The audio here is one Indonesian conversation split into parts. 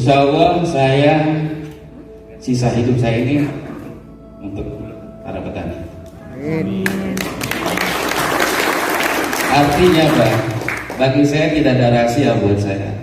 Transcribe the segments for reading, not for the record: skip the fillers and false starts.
Insya Allah saya sisa hidup saya ini untuk para petani. Artinya apa? Bagi saya tidak ada rahasia buat saya,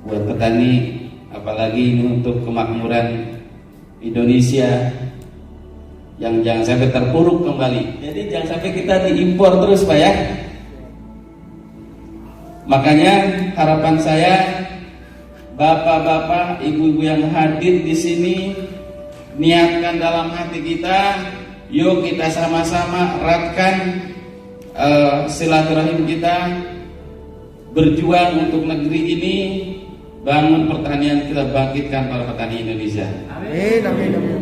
buat petani, apalagi ini untuk kemakmuran Indonesia yang jangan sampai terpuruk kembali. Jadi jangan sampai kita diimpor terus, Pak ya. Makanya harapan saya, bapak-bapak, ibu-ibu yang hadir di sini, niatkan dalam hati kita, yuk kita sama-sama eratkan silaturahim kita, berjuang untuk negeri ini, bangun pertanian kita, bangkitkan para petani Indonesia. Amin, amin, amin.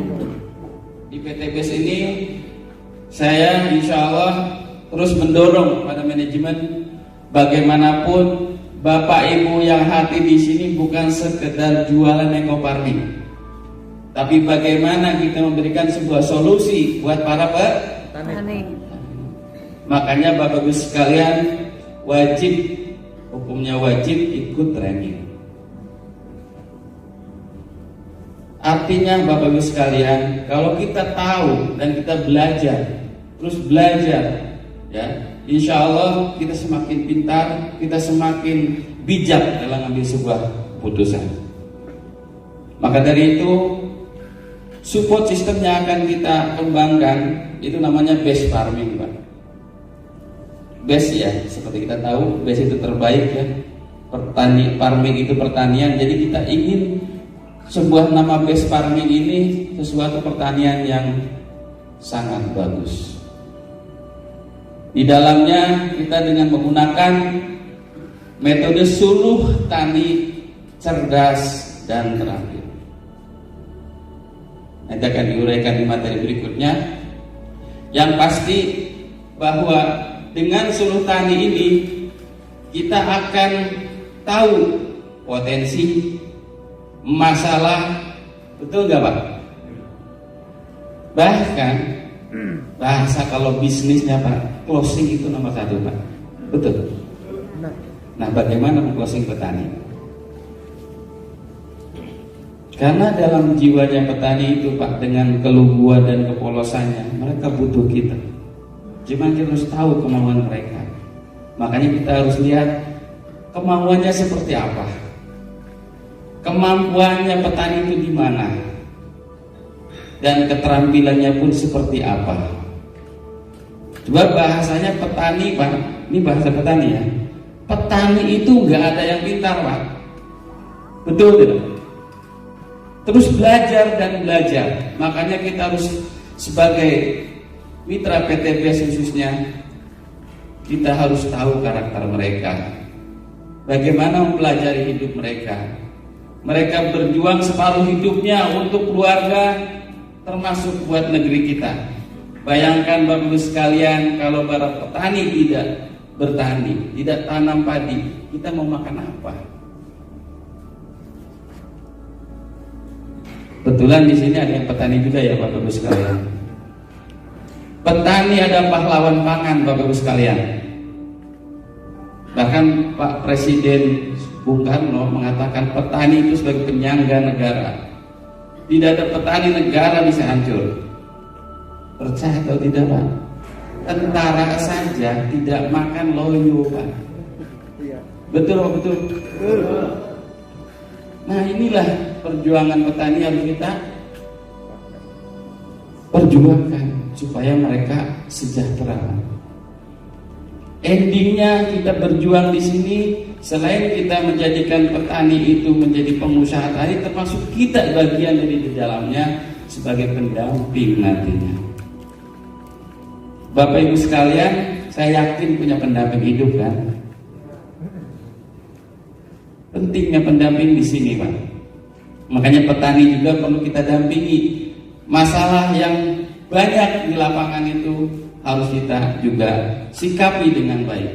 Di PTBS ini saya insya Allah terus mendorong pada manajemen, bagaimanapun Bapak Ibu yang hati di sini bukan sekedar jualan ekofarming, tapi bagaimana kita memberikan sebuah solusi buat para petani. Makanya Bapak Ibu sekalian wajib, hukumnya wajib ikut training. Artinya Bapak Ibu sekalian, kalau kita tahu dan kita belajar, terus belajar, ya, insya Allah kita semakin pintar, kita semakin bijak dalam mengambil sebuah keputusan. Maka dari itu, support system yang akan kita kembangkan itu namanya base farming, Pak. Base ya, seperti kita tahu, base itu terbaik ya. Farming itu pertanian, jadi kita ingin sebuah nama base farming ini sesuatu pertanian yang sangat bagus. Di dalamnya kita dengan menggunakan metode suluh tani cerdas dan terampil. Nanti akan diuraikan di materi berikutnya. Yang pasti bahwa dengan suluh tani ini kita akan tahu potensi, masalah, betul gak Pak? Bahkan bahasa kalau bisnisnya Pak, closing itu nomor 1 Pak, betul? Nah bagaimana closing petani? Karena dalam jiwanya petani itu Pak, dengan keluguan dan kepolosannya, mereka butuh kita. Cuma kita harus tahu kemauan mereka. Makanya kita harus lihat kemauannya seperti apa, kemampuannya petani itu di mana, dan keterampilannya pun seperti apa. Coba bahasanya petani Pak, ini bahasa petani ya. Petani itu nggak ada yang pintar Pak, betul tidak? Terus belajar dan belajar. Makanya kita harus sebagai mitra PTBS khususnya, kita harus tahu karakter mereka, bagaimana mempelajari hidup mereka. Mereka berjuang separuh hidupnya untuk keluarga, termasuk buat negeri kita. Bayangkan Bapak Ibu sekalian, kalau para petani tidak bertani, tidak tanam padi, kita mau makan apa? Kebetulan di sini ada yang petani juga ya Bapak Ibu sekalian. Petani ada pahlawan pangan Bapak Ibu sekalian. Bahkan Pak Presiden Bung Karno mengatakan petani itu sebagai penyangga negara. Tidak ada petani, negara bisa hancur. Percaya atau tidak Pak? Tentara saja tidak makan loyo Pak. Betul Pak, betul? Nah inilah perjuangan petani harus kita perjuangkan supaya mereka sejahtera. Endingnya kita berjuang di sini, selain kita menjadikan petani itu menjadi pengusaha tani, termasuk kita bagian dari di dalamnya sebagai pendamping nantinya. Bapak Ibu sekalian, saya yakin punya pendamping hidup kan? Pentingnya pendamping di sini Pak. Makanya petani juga perlu kita dampingi. Masalah yang banyak di lapangan itu harus kita juga sikapi dengan baik.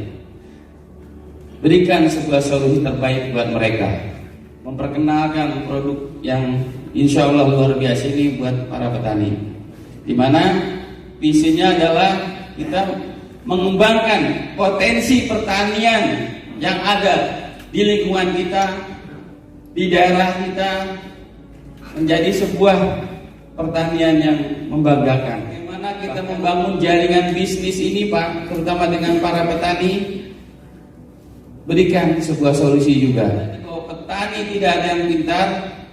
Berikan sebuah solusi terbaik buat mereka. Memperkenalkan produk yang insya Allah luar biasa ini buat para petani. Dimana visinya adalah kita mengembangkan potensi pertanian yang ada di lingkungan kita, di daerah kita menjadi sebuah pertanian yang membanggakan. Bagaimana kita membangun jaringan bisnis ini Pak, terutama dengan para petani, berikan sebuah solusi juga. Kalau petani tidak ada yang pintar,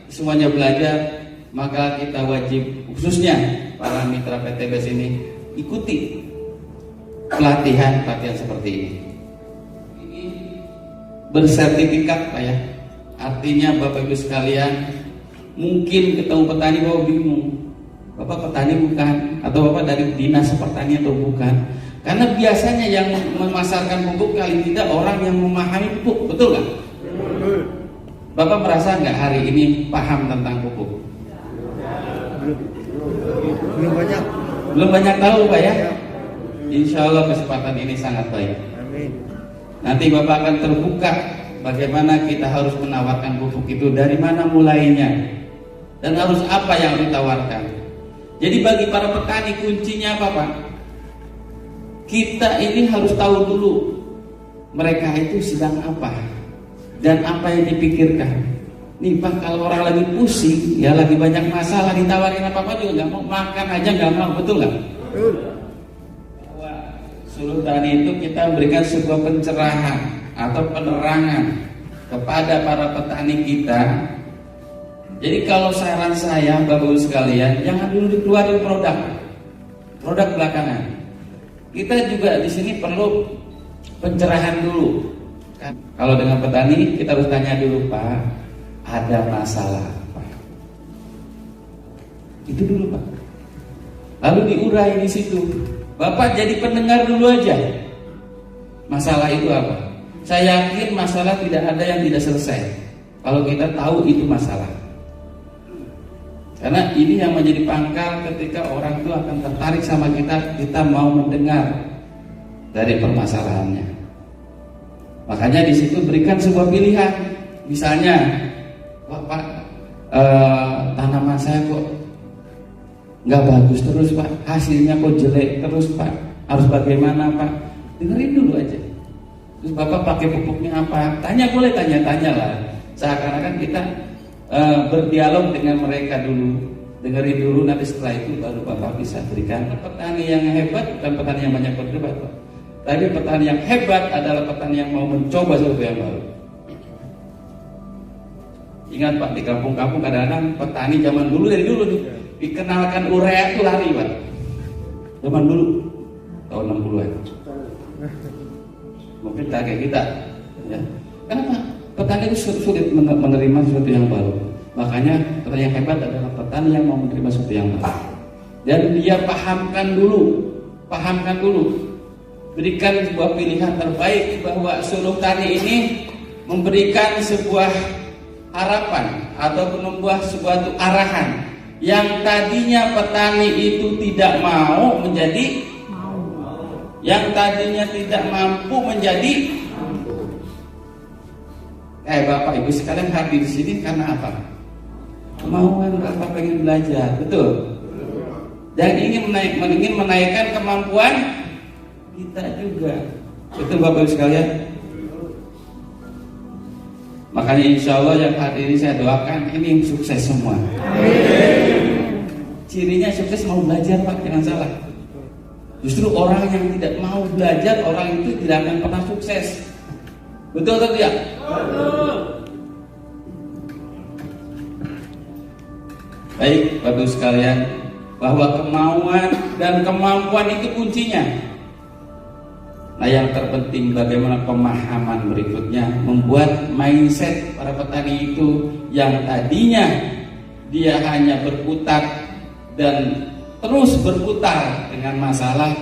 semuanya belajar, maka kita wajib, khususnya para mitra PTBS ini, ikuti pelatihan seperti ini. Ini bersertifikat Pak ya. Artinya Bapak Ibu sekalian, mungkin ketemu petani Bapak bingung, Bapak petani bukan, atau Bapak dari dinas pertanian atau bukan. Karena biasanya yang memasarkan pupuk kali tidak orang yang memahami pupuk, betul nggak? Bapak merasa nggak hari ini paham tentang pupuk? Belum banyak tahu Pak ya. Insya Allah kesempatan ini sangat baik. Nanti Bapak akan terbuka bagaimana kita harus menawarkan pupuk itu, dari mana mulainya, dan harus apa yang ditawarkan. Jadi bagi para petani kuncinya apa Pak? Kita ini harus tahu dulu mereka itu sedang apa dan apa yang dipikirkan. Nih Pak, kalau orang lagi pusing, ya lagi banyak masalah, ditawarin apa-apa juga nggak mau, makan aja nggak mau, betul nggak? Betul. Suluh tani itu kita berikan sebuah pencerahan atau penerangan kepada para petani kita. Jadi kalau saran saya Bapak Ibu sekalian, jangan dulu dikeluarin produk belakangan. Kita juga di sini perlu pencerahan dulu. Kalau dengan petani kita harus tanya dulu, Pak, ada masalah apa? Itu dulu Pak. Lalu diurai di situ. Bapak jadi pendengar dulu aja. Masalah itu apa? Saya yakin masalah tidak ada yang tidak selesai kalau kita tahu itu masalah. Karena ini yang menjadi pangkal ketika orang itu akan tertarik sama kita mau mendengar dari permasalahannya. Makanya di situ berikan sebuah pilihan. Misalnya, Pak, tanaman saya kok nggak bagus terus Pak, hasilnya kok jelek terus Pak, harus bagaimana Pak? Dengerin dulu aja. Terus Bapak pakai pupuknya apa? Boleh tanya lah. Seakan-akan kita berdialog dengan mereka dulu, dengerin dulu, nanti setelah itu baru Bapak bisa berikan. Petani yang hebat bukan petani yang banyak berdebat Pak, tapi petani yang hebat adalah petani yang mau mencoba sesuatu yang baru. Ingat Pak, di kampung-kampung kadang-kadang petani zaman dulu, dari dulu nih, dikenalkan urea itu lari Pak. Zaman dulu tahun 60-an. Mungkin kayak kita ya. Kenapa? Petani itu sulit menerima sesuatu yang baru. Makanya petani yang hebat adalah petani yang mau menerima sesuatu yang baru. Dan dia pahamkan dulu. Berikan sebuah pilihan terbaik, bahwa Suluh Tani ini memberikan sebuah harapan ataupun membuat sebuah arahan yang tadinya petani itu tidak mau menjadi yang tadinya tidak mampu menjadi. Bapak Ibu sekalian hadir di sini karena apa? Kemauan Bapak pengen belajar, betul? Dan ingin menaikkan kemampuan kita juga, betul Bapak Ibu sekalian? Makanya insya Allah yang hadir ini saya doakan ini sukses semua. Cirinya sukses mau belajar Pak, jangan salah. Justru orang yang tidak mau belajar, orang itu tidak akan pernah sukses. Betul atau tidak? Betul. Baik Bapak Ibu sekalian, bahwa kemauan dan kemampuan itu kuncinya. Nah yang terpenting bagaimana pemahaman berikutnya, membuat mindset para petani itu yang tadinya dia hanya berputar dan terus berputar dengan masalah,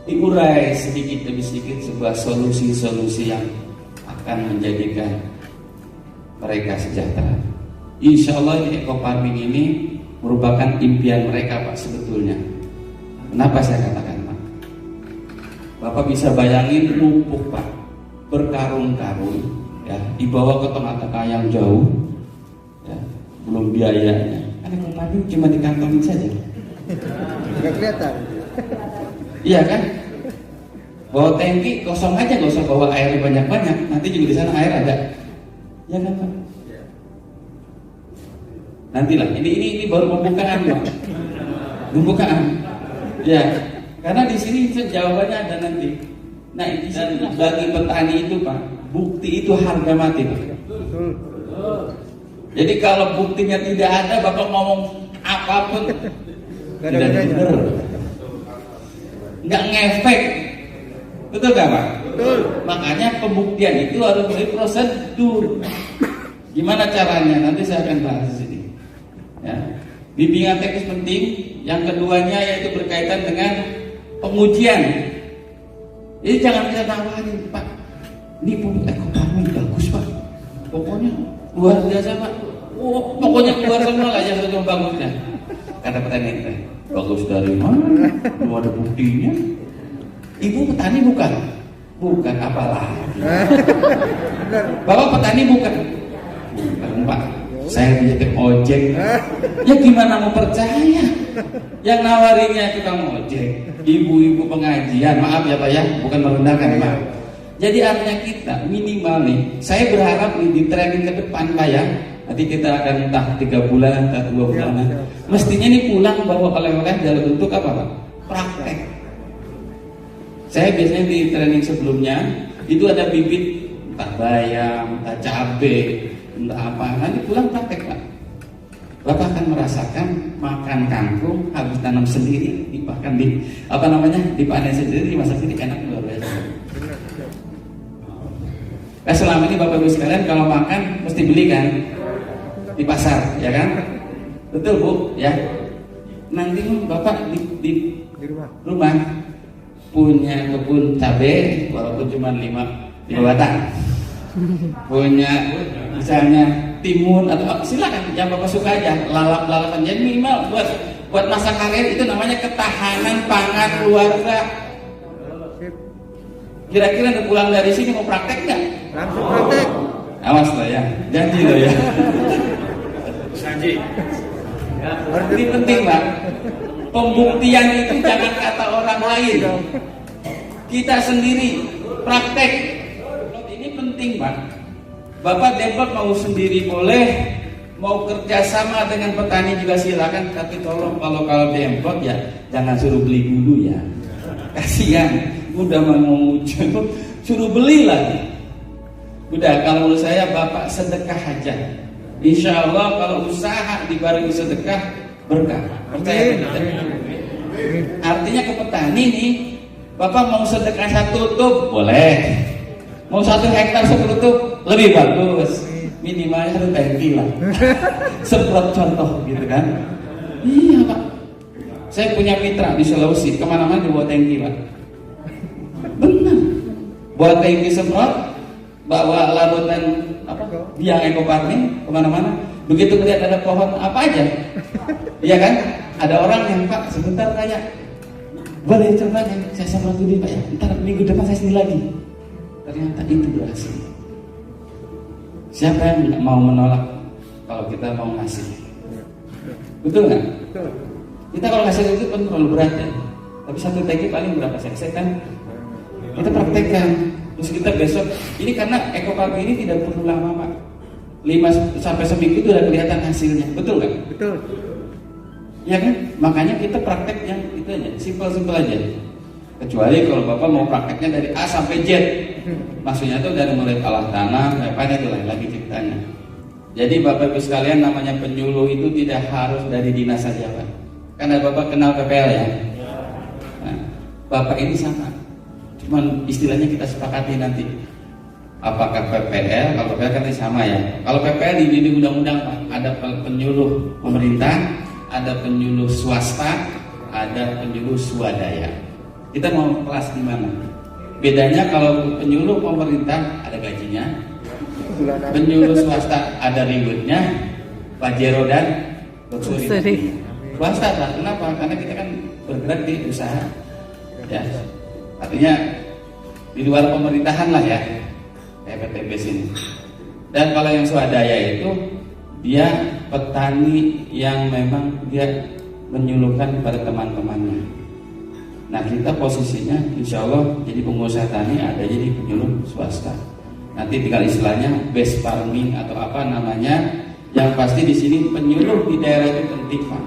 diurai sedikit demi sedikit sebuah solusi-solusi yang akan menjadikan mereka sejahtera. Insya Allah ini Eco Farming ini merupakan impian mereka Pak sebetulnya. Kenapa saya katakan Pak? Bapak bisa bayangin pupuk Pak, berkarung-karung ya, dibawa ke tengah-tengah yang jauh ya, belum biayanya. Kan Eco Farming cuma dikantongin saja. Nggak kelihatan. Iya kan? Bawa tangki kosong aja, nggak usah bawa air banyak-banyak. Nanti juga di sana air ada. Ya kan Pak? Nantilah, ini baru pembukaan Pak. Pembukaan. Ya, karena di sini jawabannya ada nanti. Nah, di sini bagi petani itu Pak, bukti itu harga mati Pak. Jadi kalau buktinya tidak ada, Bapak ngomong apapun tidak benar, nggak ngefek, betul nggak Pak? Betul. Makanya pembuktian itu harus melalui prosedur. Gimana caranya? Nanti saya akan bahas di sini. Ya. Bimbingan teknis penting. Yang keduanya yaitu berkaitan dengan pengujian. Jadi jangan kita tawarin, Pak. Ini pupuk ekofarming bagus Pak. Pokoknya luar biasa Pak. Oh, pokoknya keluar semua lah yang sudah bagusnya. Kata petani itu, bagus dari mana? Belum ada buktinya. Ibu petani bukan? Bukan apalah. Bapak petani bukan? Bukan Pak. Saya menjadi ojek. Ya gimana mau percaya? Yang nawarinnya tukang ojek, ibu-ibu pengajian. Maaf ya Pak ya, bukan merendahkan Pak. Jadi artinya kita minimal nih, saya berharap nih di training ke depan Pak ya. Nanti kita akan entah 3 bulan, entah 2 bulan. Mestinya nih pulang bawa oleh-oleh dalam bentuk apa Pak? Praktek. Saya biasanya di training sebelumnya itu ada bibit entah bayam, entah cabai, entah apa. Nanti pulang praktek Pak. Bapak akan merasakan makan kangkung habis tanam sendiri, bahkan dipanen sendiri, dimasak sendiri, enak luar biasa. Nah, selama ini Bapak Ibu sekalian kalau makan mesti beli kan di pasar, ya kan? Betul Bu, ya. Nanti Bapak di rumah punya kebun cabai walaupun cuma 5 batang. Punya misalnya timun atau silakan yang Bapak suka aja, lalap-lalapan. Jadi minimal buat masa karir itu namanya ketahanan pangan keluarga. Kira-kira udah pulang dari sini mau praktek nggak? Langsung praktek. Awas loh ya, janji loh ya. Janji. Ini penting Pak. Pembuktian itu jangan kata orang lain. Kita sendiri praktek. Ini penting Pak. Bapak Demplot mau sendiri boleh, mau kerjasama dengan petani juga silakan. Tapi tolong kalau Demplot ya jangan suruh beli dulu ya. Kasihan, udah mau muncul, suruh beli lagi. Udah, kalau menurut saya Bapak sedekah aja. Insya Allah kalau usaha dibarengi sedekah berkah. Percaya tidak? Artinya ke petani nih, Bapak mau sedekah 1 tutup boleh. Mau 1 hektar 10 tutup lebih bagus. Minimalnya 1 tangki lah. Semprot contoh gitu kan. Iya Pak. Saya punya mitra di Sulawesi, kemana-mana dibawa tangki Pak. Benar. Bawa tangki semprot, bawa larutan biang ekofarming kemana-mana. Begitu melihat ada pohon apa aja, iya kan? Ada orang yang Pak sebentar kayak boleh coba kan saya semprot dulu Pak ya. Ntar minggu depan saya sini lagi. Ternyata itu berhasil. Siapa yang tidak mau menolak kalau kita mau ngasih? Betul nggak? Kita kalau ngasih itu kan terlalu berat ya. Tapi 1 tangki paling berapa cc kan? Kita praktekkan. Terus kita besok ini karena ekofarming ini tidak perlu lama Pak. 5 sampai seminggu itu udah kelihatan hasilnya. Betul nggak? Betul. Ya kan? Makanya kita praktek yang itu aja, simpel-simpel aja. Kecuali kalau Bapak mau prakteknya dari A sampai Z. Maksudnya itu dari mulai olah tanah, apa itu lagi ceritanya. Jadi Bapak Ibu sekalian, namanya penyuluh itu tidak harus dari dinas saja Pak. Karena Bapak kenal PPL ya. Nah, Bapak ini sama. Cuman istilahnya kita sepakati nanti. Apakah PPL, kalau PPL kan sama ya. Kalau PPL di undang-undang Pak, ada penyuluh pemerintah, ada penyuluh swasta, ada penyuluh swadaya. Kita mau kelas di mana? Bedanya kalau penyuluh pemerintah ada gajinya, penyuluh swasta ada rewardnya, pajero dan luxury. Swasta lah, kenapa? Karena kita kan bergerak di usaha, ya. Artinya di luar pemerintahan lah ya, kayak PTB sini. Dan kalau yang swadaya itu dia petani yang memang dia menyuluhkan kepada teman-temannya. Nah kita posisinya insya Allah jadi pengusaha tani, ada jadi penyuluh swasta. Nanti tinggal istilahnya base farming atau apa namanya, Yang pasti di sini penyuluh di daerah itu penting Pak.